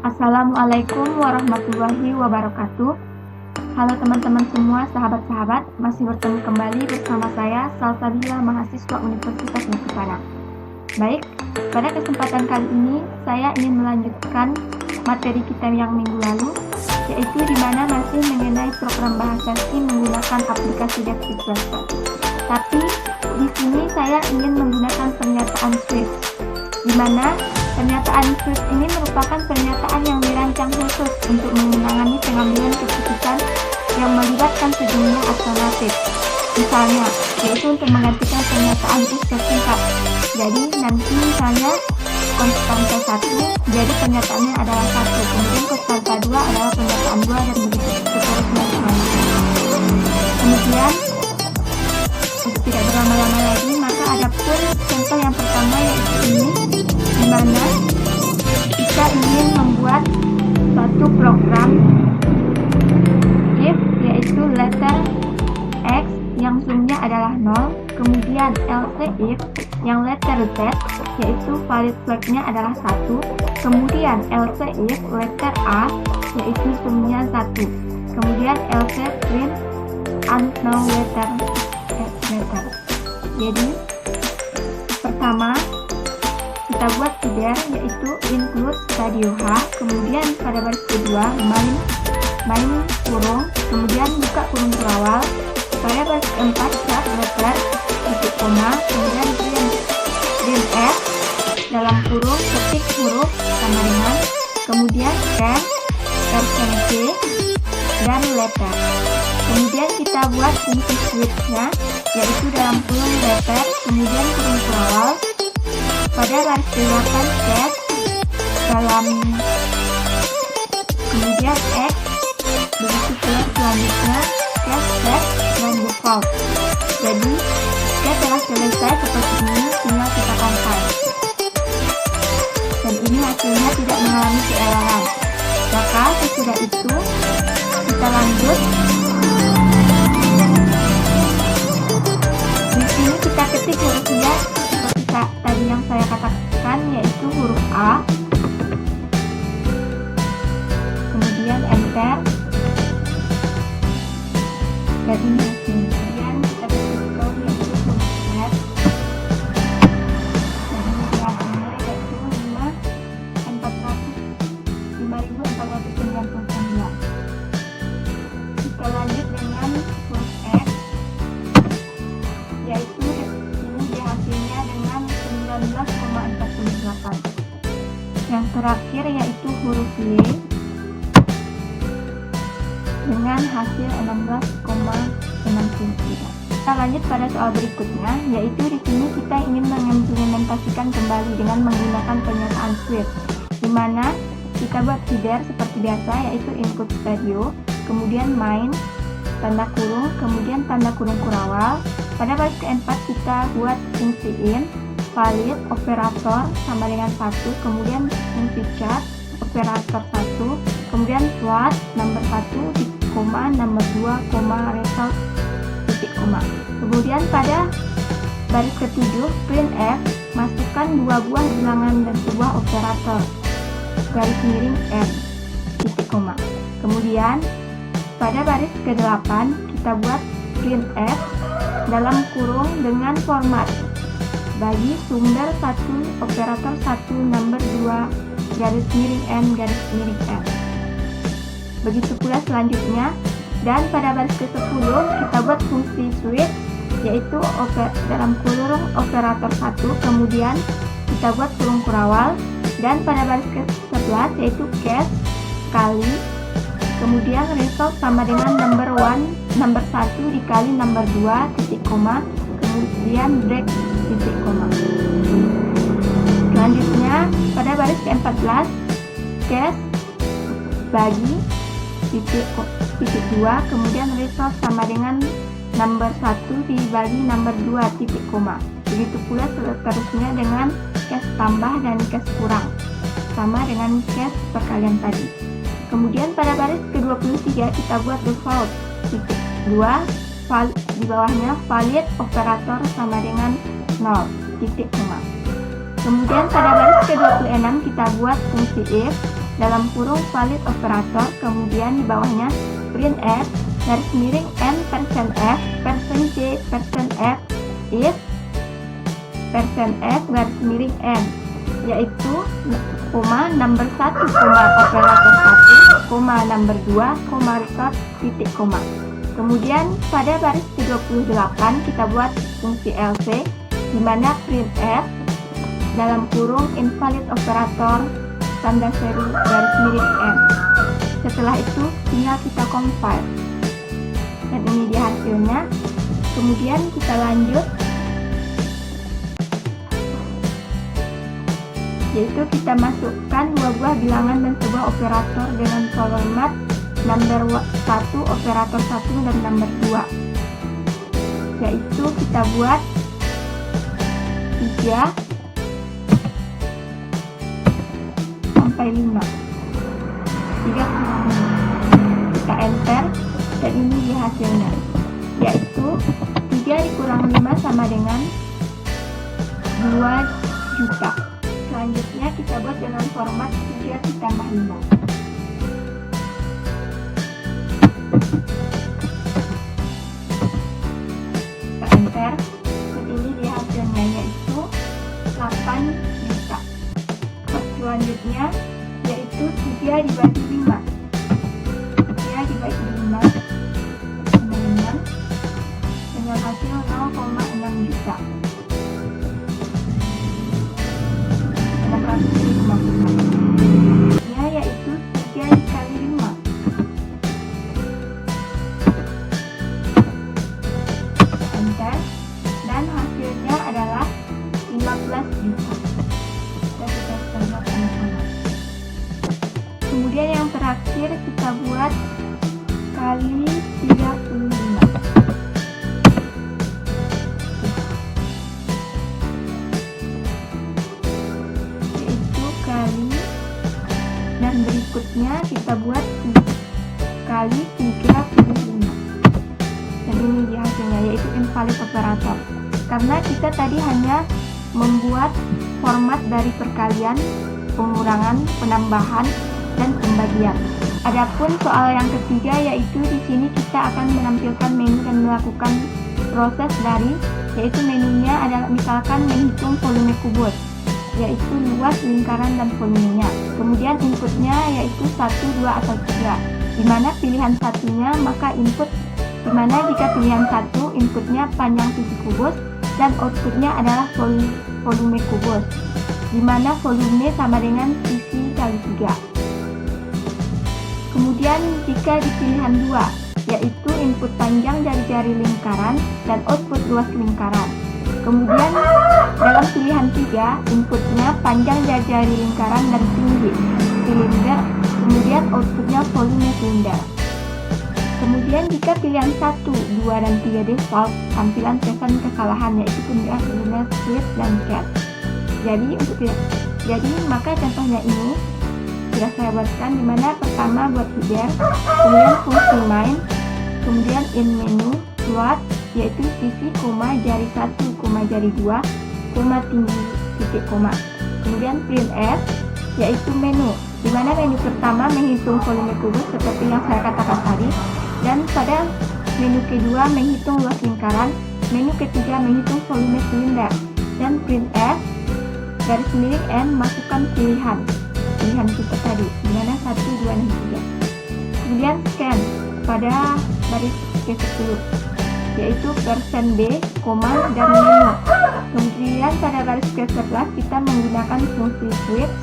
Assalamualaikum warahmatullahi wabarakatuh. Halo teman-teman semua, sahabat-sahabat, masih bertemu kembali bersama saya Salsabila, mahasiswa Universitas Negeri. Baik, pada kesempatan kali ini saya ingin melanjutkan materi kita yang minggu lalu, yaitu di mana masih mengenai program bahasa C menggunakan aplikasi DeepSeek. Tapi di sini saya ingin menggunakan pernyataan switch, di mana pernyataan switch ini merupakan pernyataan yang dirancang khusus untuk menangani pengambilan keputusan yang melibatkan sejumlah alternatif. Misalnya, yaitu untuk menggantikan pernyataan if tersingkat. Jadi nanti misalnya konstanta 1, jadi pernyataannya adalah 1, kemudian konstanta 2 adalah pernyataan 2, dan begitu seterusnya. Kemudian untuk tidak berlama-lama lagi, maka ada pun contoh yang pertama yaitu ini, di mana kita ingin membuat suatu program if, yaitu letter X yang zoomnya adalah 0, kemudian else if yang letter Z, yaitu valid flagnya adalah 1, kemudian else if letter A, yaitu zoomnya 1, kemudian else print unknown letter. Jadi pertama kita buat feeder, yaitu include radio H, kemudian pada baris kedua main kurung, kemudian buka kurung terawal, pada baris keempat start letter titik koma, kemudian print F dalam kurung ketik huruf sama dengan, kemudian C dan letter. Kemudian kita buat fungsi switch-nya, yaitu dalam kurung letter, kemudian kurung terawal, pada baris ke-8 set dalam, kemudian X, begitu pula selanjutnya set dan default. Jadi set telah selesai seperti ini, tinggal kita compile, dan ini hasilnya tidak mengalami keeroran. Maka sesudah itu kita lanjut. Di sini kita ketik hurufnya seperti tadi yang saya katakan, yaitu huruf A, kemudian enter, dan ini hasilnya. Kemudian kita ketik code, yaitu huruf Z, dan ini hasilnya yaitu 5499. Kita lanjut dengan huruf X, yaitu ini dia hasilnya dengan 19,48. Yang terakhir yaitu huruf Y dengan hasil 16,63. Kita lanjut pada soal berikutnya, yaitu di sini kita ingin mengimplementasikan kembali dengan menggunakan pernyataan switch, di mana kita buat feeder seperti biasa, yaitu input radio, kemudian main tanda kurung, kemudian tanda kurung kurawal. Pada baris keempat kita buat fungsi in, valid operator sama dengan 1, kemudian fungsi char operator 1, kemudian float number 1 titik koma, number 2 koma, result titik koma. Kemudian pada baris ke-7 print F, masukkan 2 buah bilangan dan sebuah operator garis miring N titik koma. Kemudian pada baris ke-8 kita buat print F dalam kurung dengan format bagi sumber 1 operator 1 number 2 garis miring N garis miring N. Begitu pula selanjutnya, dan pada baris ke-10 kita buat fungsi switch, yaitu dalam kurung operator 1, kemudian kita buat kurung kurawal, dan pada baris ke-11 yaitu case kali, kemudian result sama dengan number 1 dikali number 2 titik koma, kemudian break titik koma. Selanjutnya pada baris ke-14 case bagi titik 2, kemudian result sama dengan number 1 dibagi number 2 titik koma. Begitu pula seterusnya dengan case tambah dan case kurang, sama dengan case perkalian tadi. Kemudian pada baris ke-23 kita buat default titik 2, di bawahnya valid operator sama dengan 0 titik koma. Kemudian pada baris ke-26 kita buat fungsi if, dalam kurung valid operator, kemudian di bawahnya printf garis miring n persen f persen j persen f if persen f garis miring n, yaitu number 1, operator 1, number 2, record, titik koma. Kemudian pada baris ke-28 kita buat fungsi else, di mana printf dalam kurung invalid operator tanda seru garis miring n. Setelah itu tinggal kita compile, dan ini dia hasilnya. Kemudian kita lanjut, yaitu kita masukkan dua buah bilangan dan sebuah operator dengan format number 1, operator 1 dan number 2, yaitu kita buat 3 sampai 5, 3 kurang 5. Kita enter, dan ini dia hasilnya, yaitu 3 dikurang 5 sama dengan 2 juta. Selanjutnya kita buat dengan format 3 ditambah 5. Kita enter, dan ini dia hasilnya, yaitu 8 juta. Selanjutnya yaitu 3 dibagi 5. 3 dibagi 5 dengan hasil 0,6 juta. 650. Ya, yaitu 3 dikali 5. Enter, dan hasilnya adalah 15 juta. Kita sama-sama. Kemudian yang terakhir kita buat kali 35. Yaitu kali, dan berikutnya kita buat kali 35. Dan ini dia hasilnya, yaitu invalid operator. Karena kita tadi hanya membuat format dari perkalian, pengurangan, penambahan, dan pembagian. Adapun soal yang ketiga, yaitu di sini kita akan menampilkan menu dan melakukan proses dari, yaitu menunya adalah misalkan menghitung volume kubus, yaitu luas, lingkaran, dan volumenya. Kemudian inputnya yaitu 1, 2, atau 3. Dimana pilihan satunya maka input, dimana jika pilihan 1 inputnya panjang sisi kubus dan outputnya adalah volume kubus, dimana volume sama dengan sisi kali 3. Kemudian jika di pilihan 2, yaitu input panjang jari-jari lingkaran dan output luas lingkaran. Kemudian dalam pilihan 3, inputnya panjang jari-jari lingkaran dan tinggi silinder, kemudian outputnya volume silinder. Kemudian jika pilihan 1, 2, dan 3 default, tampilan pesan kesalahan, yaitu pemilihan silinder, split, dan cat. Jadi maka contohnya ini sudah saya buatkan, dimana pertama buat header, kemudian fungsi main, kemudian in menu, float, yaitu sisi, jari 1, jari 2, tinggi, titik koma. Kemudian printf, yaitu menu, dimana menu pertama menghitung volume kubus seperti yang saya katakan tadi, dan pada menu kedua menghitung luas lingkaran, menu ketiga menghitung volume silinder, dan printf garis miring n masukkan pilihan kita tadi, dimana 1, 2, dan 3. Kemudian scan pada baris ke-10, yaitu persen B, dan menu. Kemudian pada baris ke-11 kita menggunakan fungsi switch,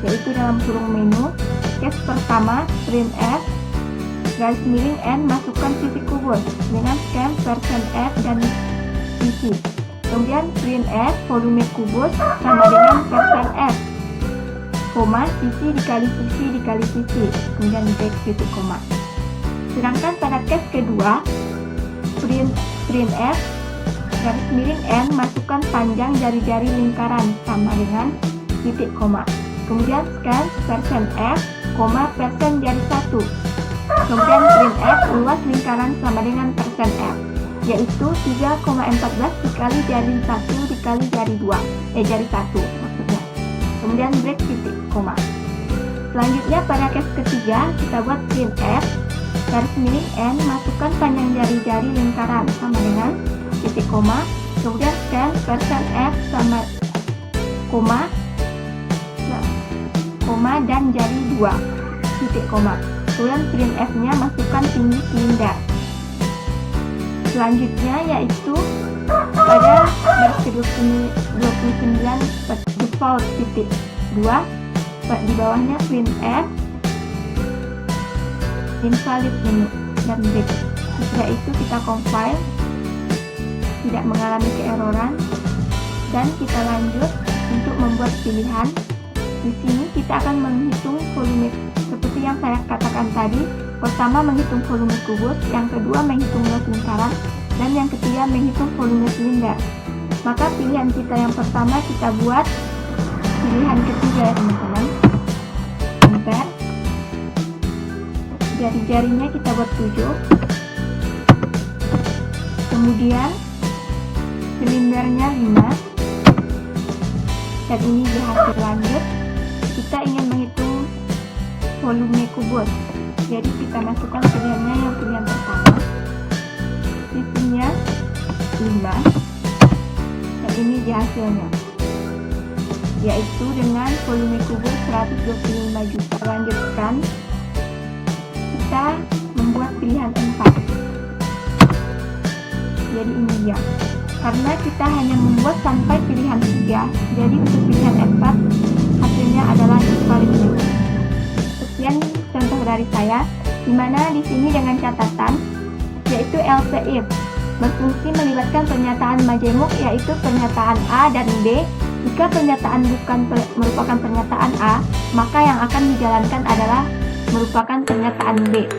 yaitu dalam kurung menu, case pertama printf garis miring n masukkan sisi kubus dengan scan persen F dan sisi. Kemudian printf volume kubus sama dengan persen F, sisi dikali sisi, kemudian break titik koma. Sedangkan pada case kedua, printf garis miring n masukkan panjang jari-jari lingkaran sama dengan titik koma. Kemudian scan persen F, persen jari 1. Kemudian printf luas lingkaran sama dengan persen F, yaitu 3,14 dikali jari 1 dikali jari 2, jari 1 maksudnya. Kemudian break titik koma. Selanjutnya pada case ketiga kita buat printf garis miring n, masukkan panjang jari-jari lingkaran sama dengan titik koma, kemudian scan %f sama koma dan jari 2 titik koma, kemudian printf nya masukkan tinggi silinder. Selanjutnya yaitu pada baris ke-29 default titik 2, di bawahnya printf invalid menu dan break. Setelah itu kita compile, tidak mengalami keeroran, dan kita lanjut untuk membuat pilihan. Di sini kita akan menghitung volume seperti yang saya katakan tadi. Pertama menghitung volume kubus, yang kedua menghitung luas lingkaran, dan yang ketiga menghitung volume silinder. Maka pilihan kita yang pertama kita buat pilihan ketiga ya teman-teman. Enter. Jari-jarinya kita buat 7. Kemudian silindernya 5. Dan ini di hasil lanjut. Kita ingin menghitung volume kubus. Jadi kita masukkan pilihannya yang pilihan pertama. Isinya 5. Dan ini di hasilnya, yaitu dengan volume kubus 125 juta. Lanjutkan, kita membuat pilihan 4. Jadi ini dia. Karena kita hanya membuat sampai pilihan 3, jadi untuk pilihan 4 hasilnya adalah invalid menu. Sekian contoh dari saya, dimana di sini dengan catatan yaitu else if berfungsi melibatkan pernyataan majemuk, yaitu pernyataan A dan B. Jika pernyataan bukan merupakan pernyataan A, maka yang akan dijalankan adalah merupakan pernyataan B.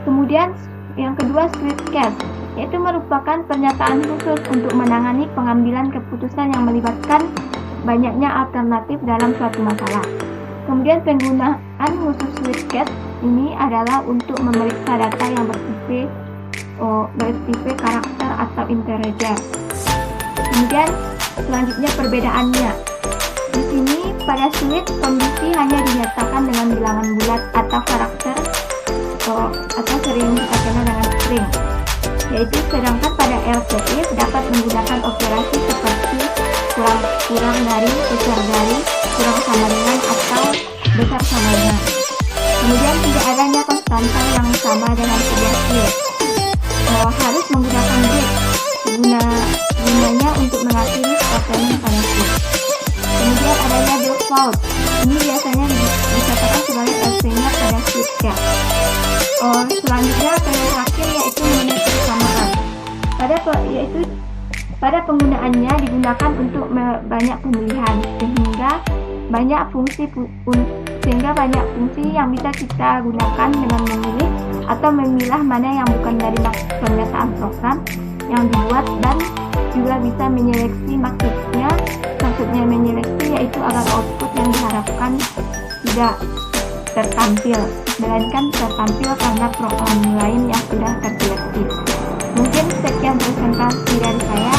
Kemudian yang kedua switch case, yaitu merupakan pernyataan khusus untuk menangani pengambilan keputusan yang melibatkan banyaknya alternatif dalam suatu masalah. Kemudian penggunaan khusus switch case ini adalah untuk memeriksa data yang bertipe karakter atau integer. Kemudian selanjutnya perbedaannya. Di sini pada switch kondisi hanya dinyatakan dengan bilangan bulat atau karakter atau sering kita kenal dengan string. Yaitu sedangkan pada else if dapat menggunakan operasi seperti kurang dari, besar dari, kurang sama dengan, atau besar sama dengan. Kemudian tidak adanya konstanta yang sama dengan sebuah switch. Harus menggunakan break gunanya untuk mengakhiri statement pada switch. Kemudian adanya default, ini biasanya dikatakan sebagai else-nya pada switch ya. Selanjutnya yang terakhir yaitu mengenai persamaan. Pada penggunaannya digunakan untuk banyak pemilihan sehingga banyak fungsi yang bisa kita gunakan dengan memilih atau memilah mana yang bukan dari pernyataan program yang dibuat, dan juga bisa menyeleksi maksudnya menyeleksi yaitu agar output yang diharapkan tidak tertampil, melainkan tertampil karena program lain yang sudah terseleksi. Mungkin sekian presentasi dari saya.